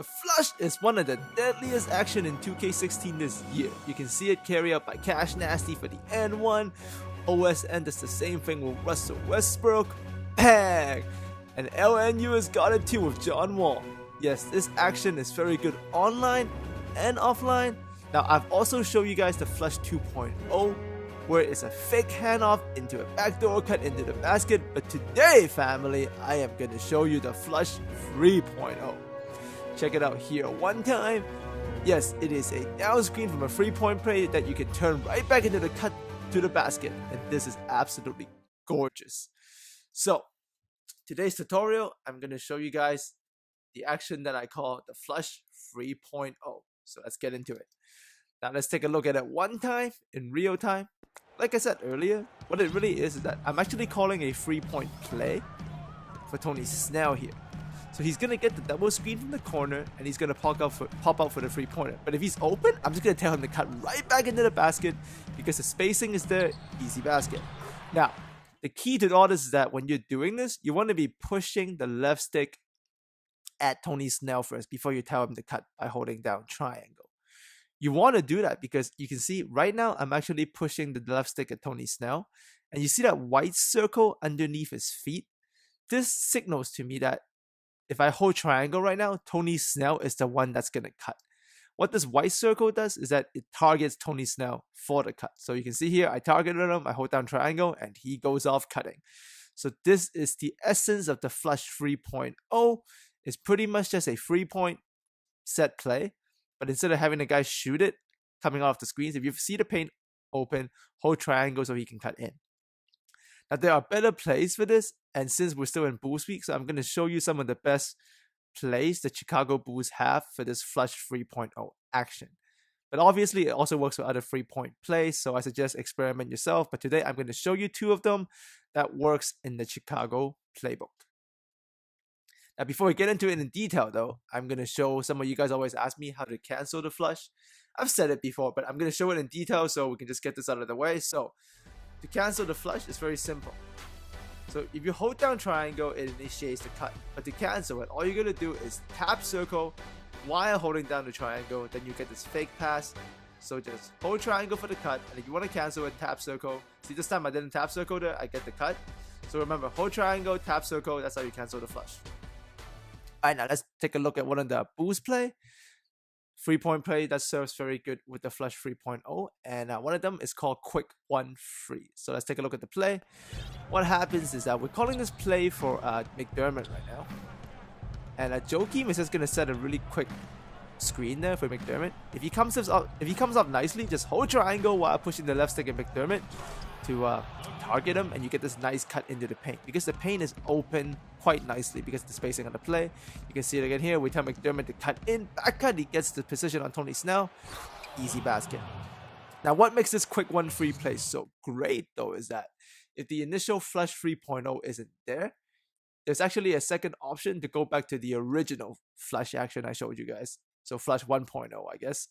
The flush is one of the deadliest action in 2K16 this year. You can see it carry out by Cash Nasty for the N1. OSN does the same thing with Russell Westbrook. Bang! And LNU has got it too with John Wall. Yes, this action is very good online and offline. Now I've also shown you guys the flush 2.0, where it's a fake handoff into a backdoor cut into the basket. But today, family, I am going to show you the flush 3.0. Check it out here one time. Yes, it is a down screen from a 3-point play that you can turn right back into the cut to the basket. And this is absolutely gorgeous. So, today's tutorial, I'm going to show you guys the action that I call the flush 3.0. So let's get into it. Now let's take a look at it one time in real time. Like I said earlier, what it really is that I'm actually calling a 3-point play for Tony Snell here. So he's going to get the double screen from the corner and he's going to pop out for the 3-pointer. But if he's open, I'm just going to tell him to cut right back into the basket because the spacing is there, easy basket. Now, the key to all this is that when you're doing this, you want to be pushing the left stick at Tony Snell first before you tell him to cut by holding down triangle. You want to do that because you can see right now I'm actually pushing the left stick at Tony Snell, and you see that white circle underneath his feet. This signals to me that if I hold triangle right now, Tony Snell is the one that's going to cut. What this white circle does is that it targets Tony Snell for the cut. So you can see here, I targeted him, I hold down triangle, and he goes off cutting. So this is the essence of the flush 3.0. It's pretty much just a 3-point set play. But instead of having the guy shoot it coming off the screens, if you see the paint open, hold triangle so he can cut in. Now there are better plays for this, and since we're still in Bulls week, so I'm going to show you some of the best plays that Chicago Bulls have for this flush 3.0 action. But obviously it also works for other 3-point plays, so I suggest experiment yourself. But today I'm going to show you 2 of them that works in the Chicago playbook. Now, before we get into it in detail, though, I'm going to show some of you guys always ask me how to cancel the flush. I've said it before, but I'm going to show it in detail so we can just get this out of the way. So, to cancel the flush, it's very simple. So, if you hold down triangle, it initiates the cut. But to cancel it, all you're going to do is tap circle while holding down the triangle. Then you get this fake pass. So, just hold triangle for the cut. And if you want to cancel it, tap circle. See, this time I didn't tap circle there, I get the cut. So, remember, hold triangle, tap circle. That's how you cancel the flush. Alright, now let's take a look at one of the Bulls play. 3-point play that serves very good with the flush 3.0. And one of them is called quick 1-3. So let's take a look at the play. What happens is that we're calling this play for McDermott right now. And Joakim is just going to set a really quick screen there for McDermott. If he comes up nicely, just hold triangle while pushing the left stick at McDermott to target him, and you get this nice cut into the paint because the paint is open quite nicely because of the spacing on the play. You can see it again here. We tell McDermott to cut in, back cut, he gets the position on Tony Snell, easy basket. Now what makes this quick 1-3 play so great though is that if the initial flush 3.0 isn't there, there's actually a second option to go back to the original flush action I showed you guys. So flush 1.0, I guess.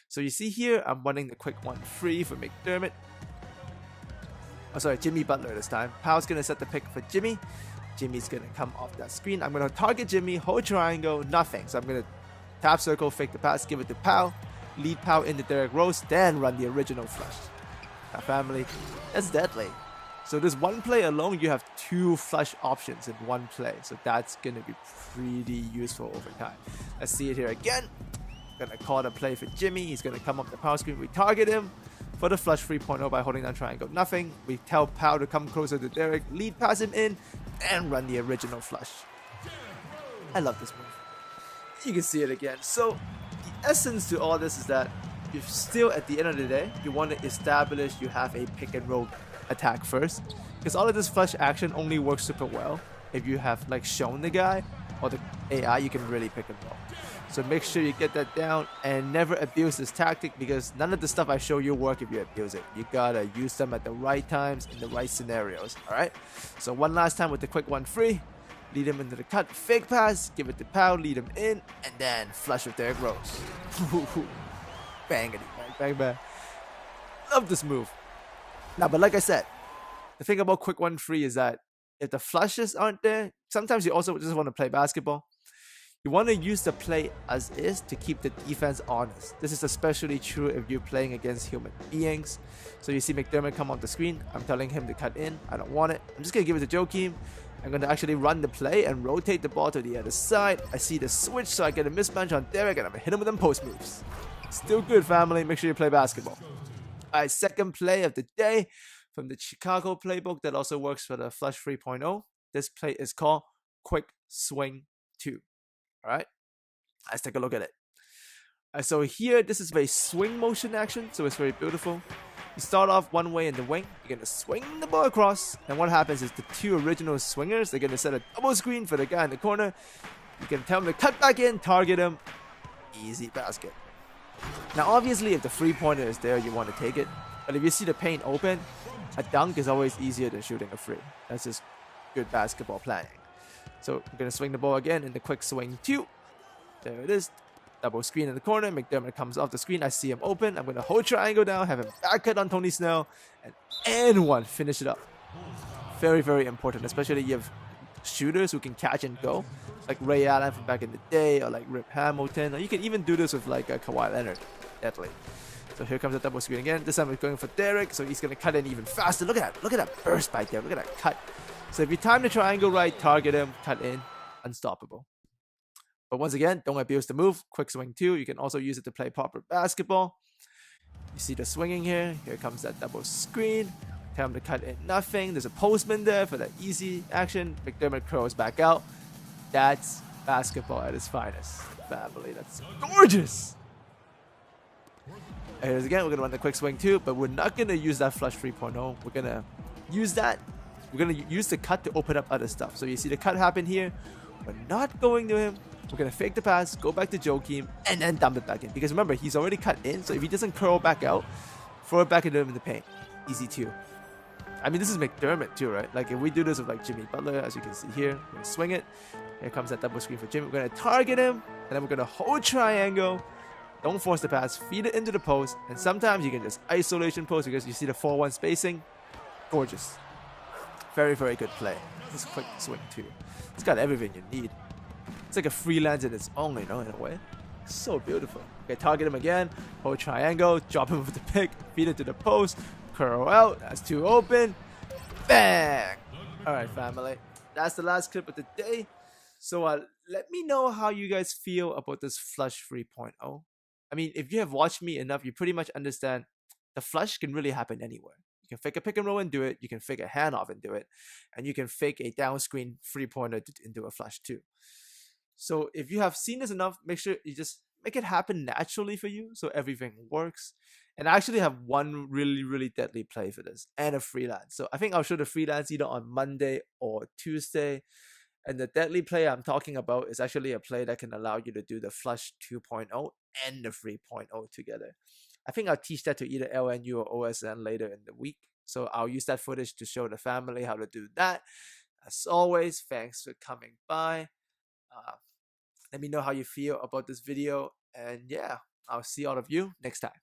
So you see here, I'm running the quick 1-3 for McDermott. Oh, sorry, Jimmy Butler this time. Powell's going to set the pick for Jimmy. Jimmy's going to come off that screen. I'm going to target Jimmy, hold triangle, nothing. So I'm going to tap circle, fake the pass, give it to Powell, lead Powell into Derrick Rose, then run the original flush. Now, family, that's deadly. So this one play alone, you have 2 flush options in one play. So that's going to be pretty useful over time. Let's see it here again. I'm going to call the play for Jimmy. He's going to come up the power screen. We target him for the flush 3.0 by holding down triangle. Nothing. We tell Powell to come closer to Derrick, lead pass him in, and run the original flush. I love this move. You can see it again. So the essence to all this is that you still, at the end of the day, you want to establish you have a pick and roll attack first, because all of this flush action only works super well if you have like shown the guy or the AI you can really pick and roll. So make sure you get that down and never abuse this tactic, because none of the stuff I show you work if you abuse it. You gotta use them at the right times in the right scenarios. Alright, so one last time with the quick 1-3. Lead him into the cut, fake pass, give it to Powell, lead him in, and then flush with Derrick Rose. Bangity, bang, bang, bang. Love this move. Now, but like I said, the thing about quick 1-3 is that if the flushes aren't there, sometimes you also just want to play basketball. You want to use the play as is to keep the defense honest. This is especially true if you're playing against human beings. So you see McDermott come on the screen. I'm telling him to cut in. I don't want it. I'm just going to give it to Joakim. I'm going to actually run the play and rotate the ball to the other side. I see the switch, so I get a mismatch on Derek, and I'm going to hit him with them post moves. Still good, family. Make sure you play basketball. Alright, second play of the day from the Chicago playbook that also works for the Flush 3.0. This play is called Quick Swing 2. Alright, let's take a look at it. So here, this is a swing motion action, so it's very beautiful. You start off one way in the wing, you're going to swing the ball across, and what happens is the two original swingers, they're going to set a double screen for the guy in the corner. You can tell them to cut back in, target him, easy basket. Now obviously if the 3-pointer is there, you want to take it, but if you see the paint open, a dunk is always easier than shooting a free. That's just good basketball planning. So we're going to swing the ball again in the quick swing 2. There it is. Double screen in the corner. McDermott comes off the screen. I see him open. I'm going to hold triangle down, have him back cut on Tony Snell, and one. Finish it up. Very, very important, especially you have shooters who can catch and go, like Ray Allen from back in the day, or like Rip Hamilton, or you can even do this with like Kawhi Leonard. Deadly. So here comes the double screen again. This time we're going for Derek, so he's going to cut in even faster. Look at that. Look at that burst by Derek. Look at that cut. So if you time the triangle right, target him, cut in, unstoppable. But once again, don't abuse the move. Quick swing 2. You can also use it to play proper basketball. You see the swinging here. Here comes that double screen. Tell him to cut in nothing. There's a postman there for that easy action. McDermott curls back out. That's basketball at its finest. Family, that's gorgeous. And here's again, we're going to run the quick swing 2, but we're not going to use that flush 3.0. We're going to use that. We're going to use the cut to open up other stuff. So you see the cut happen here. We're not going to him. We're going to fake the pass, go back to Joakim, and then dump it back in. Because remember, he's already cut in, so if he doesn't curl back out, throw it back into him in the paint. Easy 2. I mean, this is McDermott too, right? Like, if we do this with like Jimmy Butler, as you can see here, we're going to swing it. Here comes that double screen for Jimmy. We're going to target him, and then we're going to hold triangle. Don't force the pass, feed it into the post, and sometimes you can just isolation post because you see the 4-1 spacing. Gorgeous. Very, very good play. This quick swing too. It's got everything you need. It's like a freelance in its own, you know, in a way. So beautiful. Okay, target him again. Hold triangle. Drop him with the pick. Feed it to the post. Curl out. That's 2 open. Bang! Alright, family. That's the last clip of the day. So let me know how you guys feel about this Flush 3.0. I mean, if you have watched me enough, you pretty much understand the flush can really happen anywhere. You can fake a pick and roll and do it. You can fake a handoff and do it. And you can fake a down screen 3-pointer into a flush too. So if you have seen this enough, make sure you just make it happen naturally for you so everything works. And I actually have one really, really deadly play for this and a freelance. So I think I'll show the freelance either on Monday or Tuesday. And the deadly play I'm talking about is actually a play that can allow you to do the Flush 2.0 and the 3.0 together. I think I'll teach that to either LNU or OSN later in the week. So I'll use that footage to show the family how to do that. As always, thanks for coming by. Let me know how you feel about this video. And yeah, I'll see all of you next time.